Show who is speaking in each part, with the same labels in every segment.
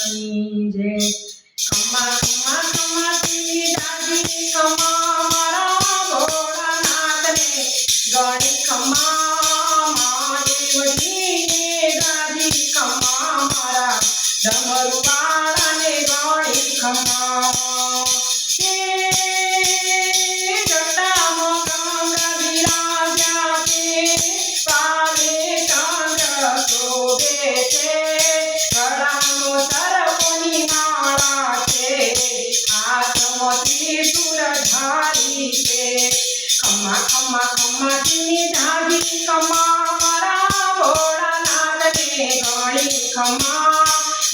Speaker 1: ભોળાનાથની જય। ખમ્મા ખમ્મા ખમ્મા પીની દાદી ખમ્મા મારા ભોળાનાથને ગણી ખમ્મા મહાદેવજીને દાદી ખમ્મા મારા ડમરુ વાળાને ગણી ખમ્મા। खम्मा खम्मा खम्मा तीनी धागी खम्मा मारा भोळानाथने गणी खम्मा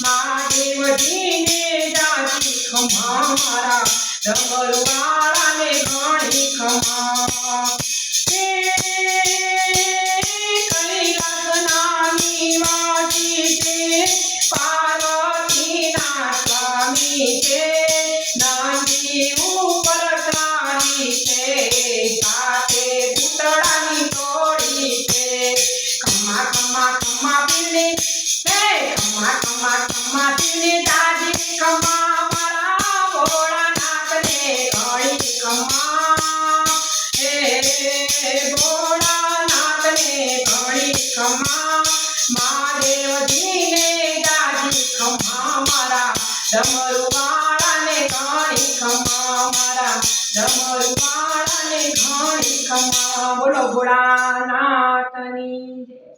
Speaker 1: महादेवजीने दादी खम्मा मारा डमरू वाळाने गणी खम्मा। कैलासना निवासी ते पार्वतीना स्वामी ते नंदी ઉપર કાળી છે સાથે પૂતળાની તોડી છે। ખમ્મા ખમ્મા ખમ્મા પીને ખમ્મા ખમ્મા ખમ્મા પીને દાદી ખમ્મા મારા ભોળાનાથને ગણી ખમ્મા। હે ભોળાનાથને ગણી ખમ્મા મહાદેવજીને દાદી ખમ્મા મારા ડમરુ વાળાને ગણી ખમ્મા મારા ડમરુ વાળાને ગણી ખમ્મા। બોલો ભોળાનાથની જય।